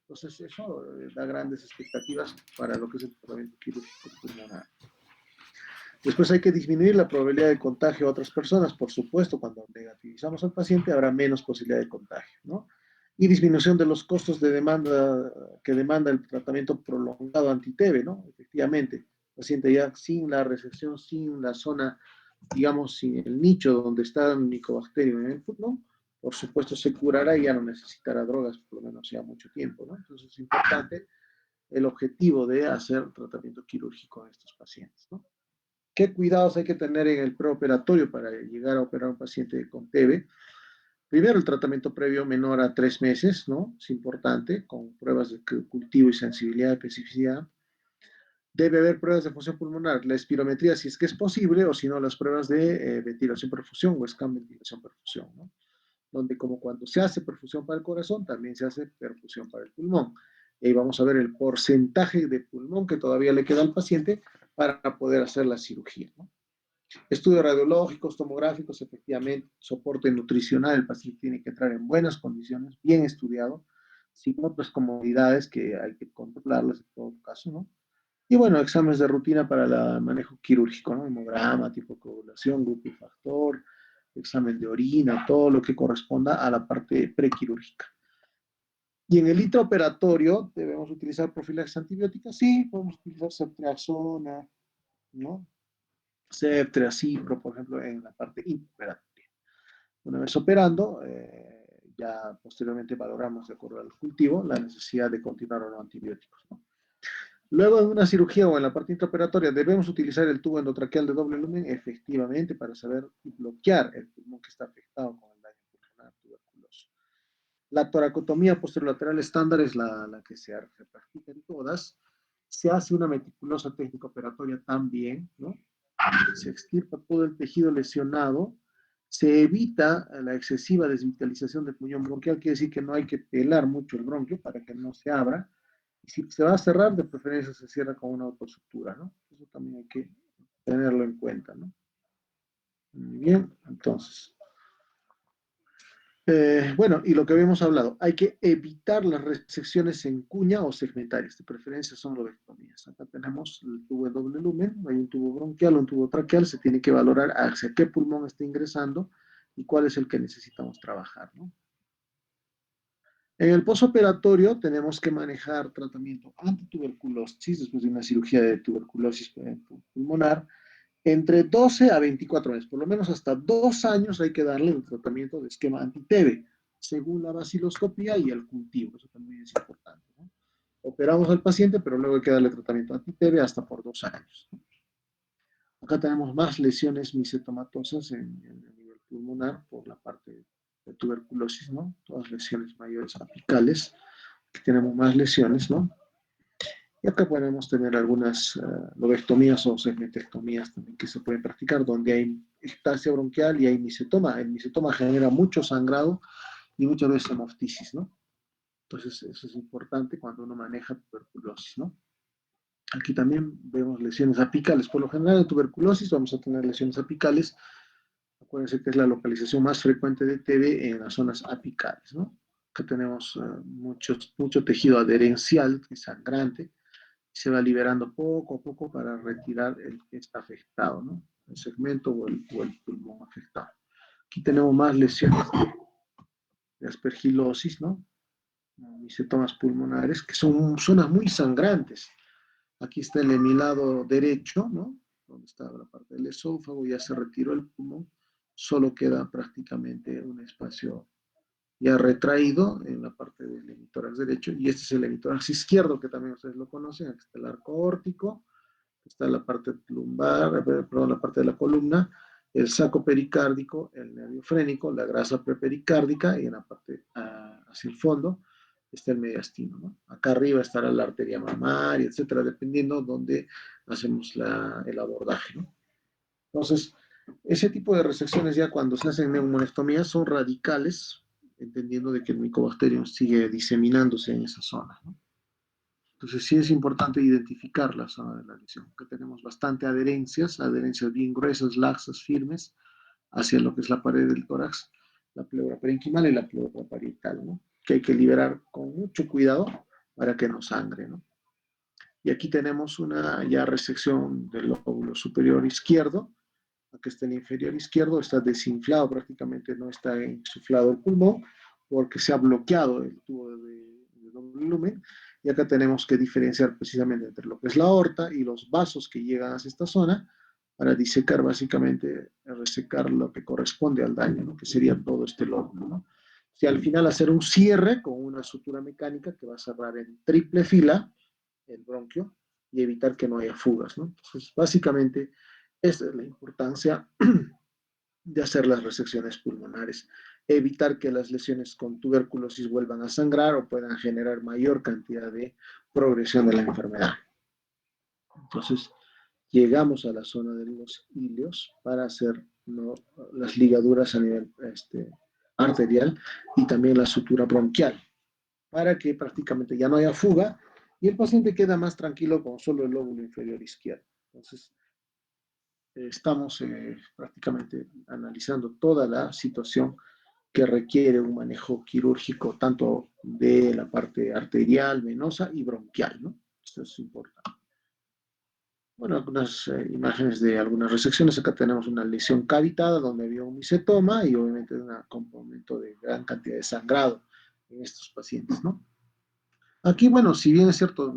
Entonces eso da grandes expectativas para lo que es el tratamiento quirúrgico pulmonar. Después hay que disminuir la probabilidad de contagio a otras personas. Por supuesto, cuando negativizamos al paciente habrá menos posibilidad de contagio, ¿no? Y disminución de los costos de demanda que demanda el tratamiento prolongado anti-TB, ¿no? Efectivamente, el paciente ya sin la recepción, sin la zona, digamos, sin el nicho donde está el micobacterio en el pulmón, por supuesto se curará y ya no necesitará drogas por lo menos ya mucho tiempo, ¿no? Entonces es importante el objetivo de hacer tratamiento quirúrgico a estos pacientes, ¿no? ¿Qué cuidados hay que tener en el preoperatorio para llegar a operar a un paciente con TB? Primero, el tratamiento previo menor a 3 meses, ¿no? Es importante, con pruebas de cultivo y sensibilidad y especificidad. Debe haber pruebas de función pulmonar, la espirometría si es que es posible, o si no, las pruebas de ventilación-perfusión o scan ventilación-perfusión, ¿no? Donde como cuando se hace perfusión para el corazón, también se hace perfusión para el pulmón. Y ahí vamos a ver el porcentaje de pulmón que todavía le queda al paciente para poder hacer la cirugía, ¿no? Estudios radiológicos, tomográficos, efectivamente, soporte nutricional, el paciente tiene que entrar en buenas condiciones, bien estudiado, sin otras comodidades que hay que controlarlas en todo caso, ¿no? Y bueno, exámenes de rutina para el manejo quirúrgico, ¿no? Hemograma, tipo coagulación, grupo y factor, examen de orina, todo lo que corresponda a la parte prequirúrgica. Y en el intraoperatorio, ¿debemos utilizar profilaxis antibiótica? Sí, podemos utilizar ceftriaxona, ¿no? Ceftriaxipro, por ejemplo, en la parte intraoperatoria. Una vez operando, ya posteriormente valoramos, de acuerdo al cultivo, la necesidad de continuar o no antibióticos, ¿no? Luego, en una cirugía o en la parte intraoperatoria, ¿debemos utilizar el tubo endotraqueal de doble lumen? Efectivamente, para saber y bloquear el pulmón que está afectado con el daño pulmonar tuberculoso. La toracotomía posterolateral estándar es la que se practica en todas. Se hace una meticulosa técnica operatoria también, ¿no? Se extirpa todo el tejido lesionado, se evita la excesiva desvitalización del pulmón bronquial, quiere decir que no hay que pelar mucho el bronquio para que no se abra. Y si se va a cerrar, de preferencia se cierra con una autosutura, ¿no? Eso también hay que tenerlo en cuenta, ¿no? Muy bien, entonces. Bueno, y lo que habíamos hablado, hay que evitar las resecciones en cuña o segmentarias, de preferencia son lobectomías. Acá tenemos el tubo de doble lumen, hay un tubo bronquial, un tubo traqueal, se tiene que valorar hacia qué pulmón está ingresando y cuál es el que necesitamos trabajar, ¿no? En el posoperatorio tenemos que manejar tratamiento antituberculosis después de una cirugía de tuberculosis pulmonar, entre 12 a 24 meses, por lo menos hasta 2 años hay que darle el tratamiento de esquema anti-TB, según la baciloscopía y el cultivo, eso también es importante, ¿no? Operamos al paciente, pero luego hay que darle tratamiento anti-TB hasta por 2 años. Acá tenemos más lesiones misetomatosas en el nivel pulmonar por la parte de tuberculosis, ¿no? Todas lesiones mayores apicales, que tenemos más lesiones, ¿no? Y acá podemos tener algunas lobectomías o segmentectomías también que se pueden practicar, donde hay ectasia bronquial y hay misetoma. El misetoma genera mucho sangrado y muchas veces hemoptisis, ¿no? Entonces, eso es importante cuando uno maneja tuberculosis, ¿no? Aquí también vemos lesiones apicales. Por lo general, en tuberculosis vamos a tener lesiones apicales. Acuérdense que es la localización más frecuente de TB en las zonas apicales, ¿no? Acá tenemos mucho tejido adherencial, que es sangrante, se va liberando poco a poco para retirar el que está afectado, ¿no? El segmento o el pulmón afectado. Aquí tenemos más lesiones de aspergilosis, ¿no? Misetomas pulmonares, que son zonas muy sangrantes. Aquí está el hemilado derecho, ¿no? Donde está la parte del esófago, ya se retiró el pulmón, solo queda prácticamente un espacio ya retraído en la parte del hemitórax derecho, y este es el hemitórax izquierdo, que también ustedes lo conocen. Aquí está el arco órtico, está la parte lumbar, perdón, la parte de la columna, el saco pericárdico, el nervio frénico, la grasa prepericárdica, y en la parte hacia el fondo está el mediastino, ¿no? Acá arriba estará la arteria mamaria, etcétera, dependiendo dónde hacemos el abordaje, ¿no? Entonces, ese tipo de resecciones ya cuando se hacen neumonectomías son radicales, entendiendo de que el micobacterium sigue diseminándose en esa zona, ¿no? Entonces sí es importante identificar la zona de la lesión, que tenemos bastante adherencias bien gruesas, laxas, firmes, hacia lo que es la pared del tórax, la pleura parenquimal y la pleura parietal, ¿no? Que hay que liberar con mucho cuidado para que no sangre, ¿no? Y aquí tenemos una ya resección del lóbulo superior izquierdo. Aquí está el inferior izquierdo, está desinflado prácticamente, no está insuflado el pulmón, porque se ha bloqueado el tubo de doble lumen. Y acá tenemos que diferenciar precisamente entre lo que es la aorta y los vasos que llegan hacia esta zona para disecar básicamente, resecar lo que corresponde al daño, ¿no? Que sería todo este lóbulo, ¿no? Si al final hacer un cierre con una sutura mecánica que va a cerrar en triple fila el bronquio y evitar que no haya fugas, ¿no? Entonces, básicamente, esa es la importancia de hacer las resecciones pulmonares, evitar que las lesiones con tuberculosis vuelvan a sangrar o puedan generar mayor cantidad de progresión de la enfermedad. Entonces, llegamos a la zona de los ilios para hacer, ¿no?, las ligaduras a nivel arterial y también la sutura bronquial, para que prácticamente ya no haya fuga y el paciente queda más tranquilo con solo el lóbulo inferior izquierdo. Entonces, estamos prácticamente analizando toda la situación que requiere un manejo quirúrgico tanto de la parte arterial, venosa y bronquial, ¿no? Esto es importante. Bueno, algunas imágenes de algunas resecciones. Acá tenemos una lesión cavitada donde había un micetoma y obviamente un componente de gran cantidad de sangrado en estos pacientes, ¿no? Aquí, bueno, si bien es cierto,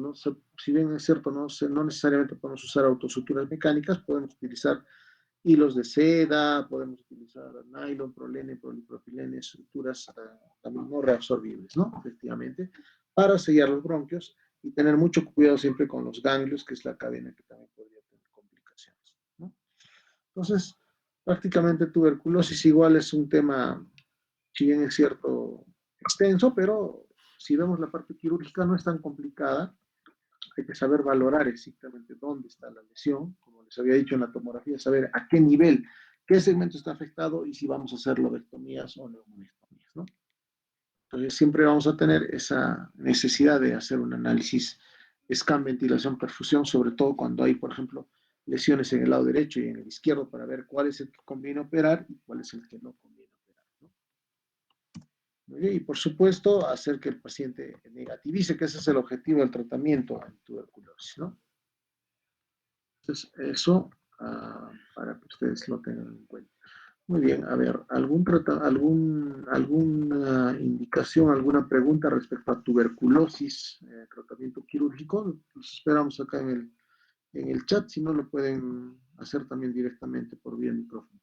si bien es cierto, no necesariamente podemos usar autosuturas mecánicas, podemos utilizar hilos de seda, podemos utilizar nylon, prolene, polipropilene, estructuras también no reabsorbibles, ¿no? Efectivamente, para sellar los bronquios y tener mucho cuidado siempre con los ganglios, que es la cadena que también podría tener complicaciones, ¿no? Entonces, prácticamente tuberculosis igual es un tema, si bien es cierto, extenso, pero si vemos la parte quirúrgica no es tan complicada. Hay que saber valorar exactamente dónde está la lesión, como les había dicho en la tomografía, saber a qué nivel, qué segmento está afectado y si vamos a hacer lobectomías o neumonectomías, ¿no? Entonces siempre vamos a tener esa necesidad de hacer un análisis scan, ventilación, perfusión, sobre todo cuando hay, por ejemplo, lesiones en el lado derecho y en el izquierdo para ver cuál es el que conviene operar y cuál es el que no conviene operar, ¿no? Y por supuesto, hacer que el paciente negativice, que ese es el objetivo del tratamiento en tuberculosis, ¿no? Entonces, eso para que ustedes lo tengan en cuenta. Muy bien, a ver, ¿alguna indicación, alguna pregunta respecto a tuberculosis, tratamiento quirúrgico? Los esperamos acá en el chat, si no lo pueden hacer también directamente por vía micrófono.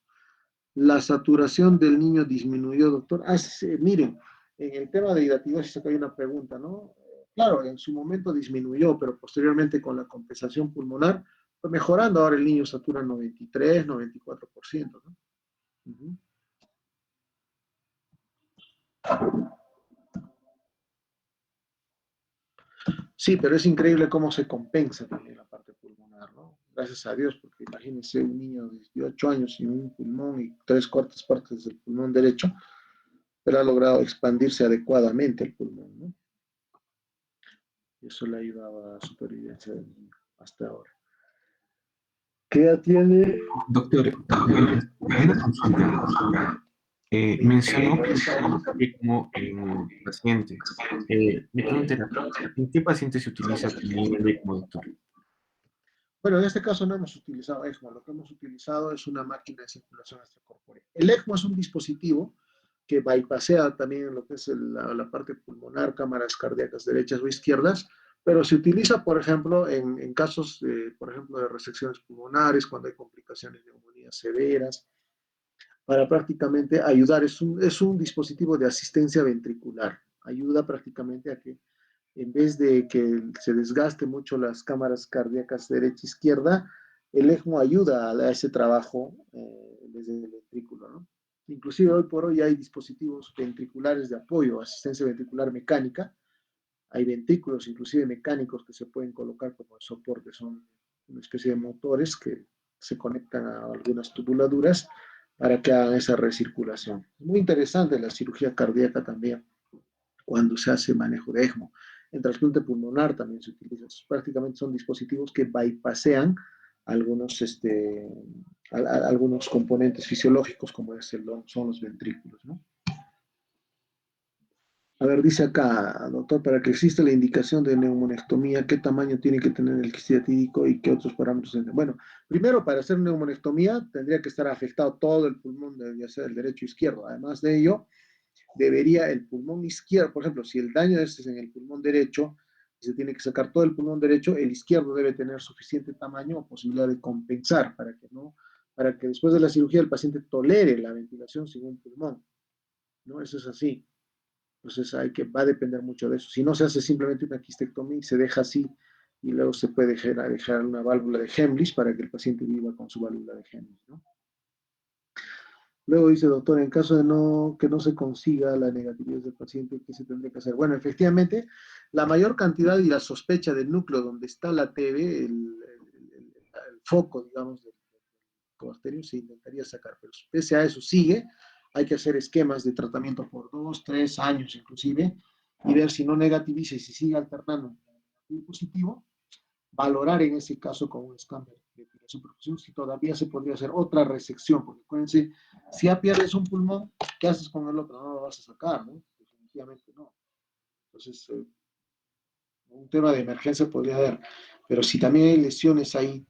La saturación del niño disminuyó, doctor. Sí, miren, en el tema de hidatidosis acá hay una pregunta, ¿no? Claro, en su momento disminuyó, pero posteriormente con la compensación pulmonar fue mejorando. Ahora el niño satura 93, 94%, ¿no? Uh-huh. Sí, pero es increíble cómo se compensa también la parte pulmonar, ¿no? Gracias a Dios, porque imagínense un niño de 18 años sin un pulmón y 3/4 partes del pulmón derecho, pero ha logrado expandirse adecuadamente el pulmón, ¿no? Y eso le ayudaba a la supervivencia del niño hasta ahora. ¿Qué edad tiene? Doctor, en la consulta mencionó que como en paciente. Mi pregunta era, ¿en qué paciente se utiliza también el ECMO, doctor? Bueno, en este caso no hemos utilizado ECMO, lo que hemos utilizado es una máquina de circulación extracorpórea. El ECMO es un dispositivo que bypassea también lo que es la parte pulmonar, cámaras cardíacas derechas o izquierdas, pero se utiliza, por ejemplo, en casos, por ejemplo, de resecciones pulmonares, cuando hay complicaciones de neumonías severas, para prácticamente ayudar. Es un dispositivo de asistencia ventricular. Ayuda prácticamente a que en vez de que se desgaste mucho las cámaras cardíacas derecha-izquierda, el ECMO ayuda a ese trabajo desde el ventrículo, ¿no? Inclusive hoy por hoy hay dispositivos ventriculares de apoyo, asistencia ventricular mecánica. Hay ventrículos inclusive mecánicos que se pueden colocar como soporte, son una especie de motores que se conectan a algunas tubuladuras para que hagan esa recirculación. Muy interesante la cirugía cardíaca también cuando se hace manejo de ECMO. En trasplante pulmonar también se utiliza. Prácticamente son dispositivos que bypassean algunos, algunos componentes fisiológicos como son los ventrículos, ¿no? A ver, dice acá, doctor, para que exista la indicación de neumonectomía, ¿qué tamaño tiene que tener el quiste diatídico y qué otros parámetros? Bueno, primero, para hacer neumonectomía tendría que estar afectado todo el pulmón, ya sea el derecho o izquierdo. Además de ello, debería el pulmón izquierdo, por ejemplo, si el daño es en el pulmón derecho, y se tiene que sacar todo el pulmón derecho, el izquierdo debe tener suficiente tamaño o posibilidad de compensar para que después de la cirugía el paciente tolere la ventilación sin un pulmón, ¿no? Eso es así. Entonces va a depender mucho de eso. Si no se hace simplemente una quistectomía y se deja así, y luego se puede dejar una válvula de Hemlich para que el paciente viva con su válvula de Hemlich, ¿no? Luego dice, doctor, en caso de que no se consiga la negatividad del paciente, ¿qué se tendría que hacer? Bueno, efectivamente, la mayor cantidad y la sospecha del núcleo donde está la TB, el foco, digamos, del bacterio, se intentaría sacar, pero pese a eso sigue, hay que hacer esquemas de tratamiento por 2, 3 años inclusive, y ver si no negativiza y si sigue alternando el positivo, valorar en ese caso con un escáner de perfusión si todavía se podría hacer otra resección, porque acuérdense, si ya pierdes un pulmón, ¿qué haces con el otro? No lo vas a sacar, ¿no? Definitivamente no. Entonces, un tema de emergencia podría haber, pero si también hay lesiones ahí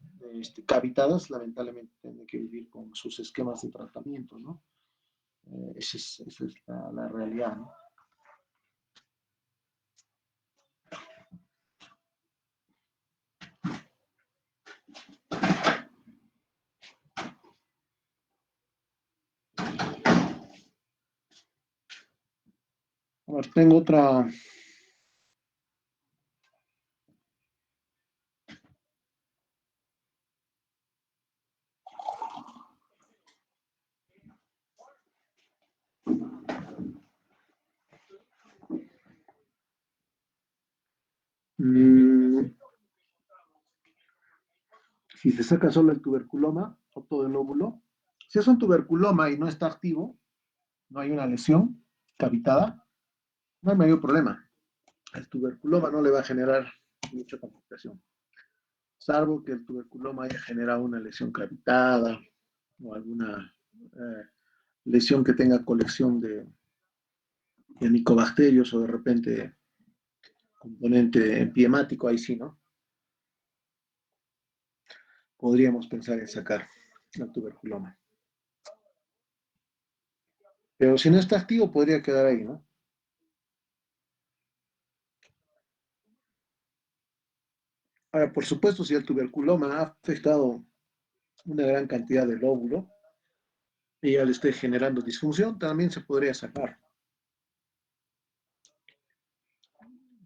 cavitadas, lamentablemente tienen que vivir con sus esquemas de tratamiento, ¿no? Esa es la realidad, ¿no? A ver, tengo otra. Si se saca solo el tuberculoma o todo el óvulo, si es un tuberculoma y no está activo, no hay una lesión cavitada, no hay mayor problema. El tuberculoma no le va a generar mucha complicación, salvo que el tuberculoma haya generado una lesión cavitada o alguna lesión que tenga colección de micobacterios o de repente componente empiemático, ahí sí, ¿no? Podríamos pensar en sacar el tuberculoma. Pero si no está activo, podría quedar ahí, ¿no? Ahora, por supuesto, si el tuberculoma ha afectado una gran cantidad del óvulo y ya le esté generando disfunción, también se podría sacar.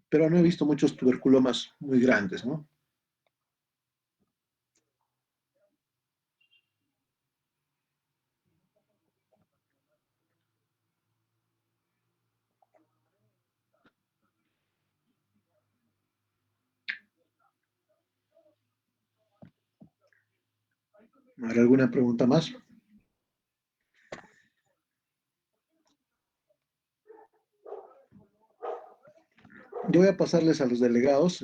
Pero no he visto muchos tuberculomas muy grandes, ¿no? ¿Habrá alguna pregunta más? Yo voy a pasarles a los delegados.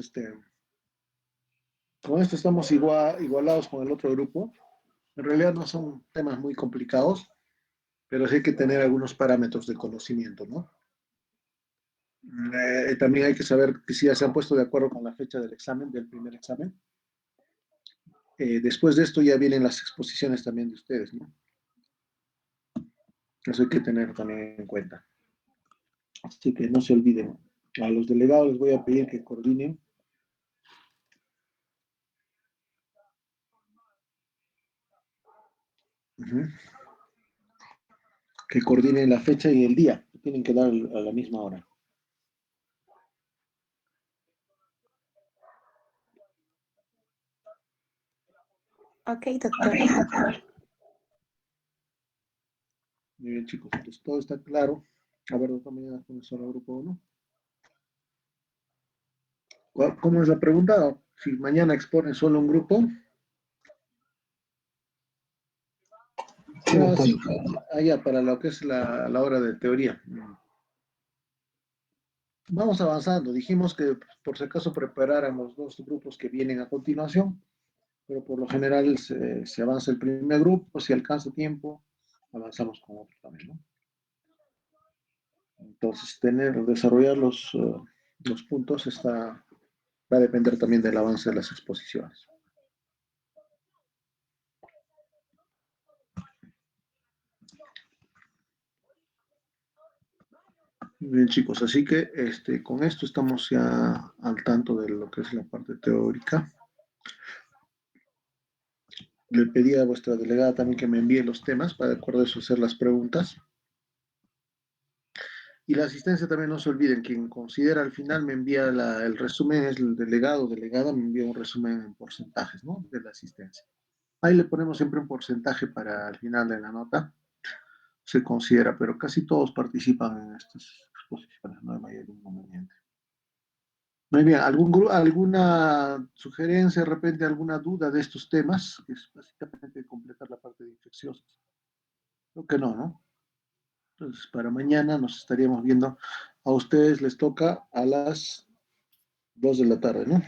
Con esto estamos igualados con el otro grupo. En realidad no son temas muy complicados, pero sí hay que tener algunos parámetros de conocimiento, ¿no? También hay que saber que si ya se han puesto de acuerdo con la fecha del examen, del primer examen. Después de esto ya vienen las exposiciones también de ustedes, ¿no? Eso hay que tener también en cuenta. Así que no se olviden. A los delegados les voy a pedir que coordinen. Que coordinen la fecha y el día. Tienen que dar a la misma hora. Ok, doctor. Muy bien, chicos. Entonces todo está claro. A ver, doctor, mañana con el solo grupo 1. ¿Cómo es la pregunta? Si mañana exponen solo un grupo. Ah, sí, allá para lo que es la hora de teoría. Vamos avanzando. Dijimos que por si acaso prepararan los dos grupos que vienen a continuación, pero por lo general se avanza el primer grupo, si alcanza tiempo, avanzamos con otro también, ¿no? Entonces, desarrollar los puntos va a depender también del avance de las exposiciones. Bien, chicos, así que con esto estamos ya al tanto de lo que es la parte teórica. Le pedí a vuestra delegada también que me envíe los temas para de acuerdo a eso hacer las preguntas. Y la asistencia también no se olviden, quien considera al final me envía el resumen, es el delegado o delegada, me envía un resumen en porcentajes, ¿no? De la asistencia. Ahí le ponemos siempre un porcentaje para al final de la nota, se considera, pero casi todos participan en estas exposiciones, no hay mayor inconveniente. Muy bien, ¿alguna sugerencia, de repente alguna duda de estos temas? Que es básicamente completar la parte de infecciosas. Creo que no, ¿no? Entonces, para mañana nos estaríamos viendo. A ustedes les toca a las 2 de la tarde, ¿no?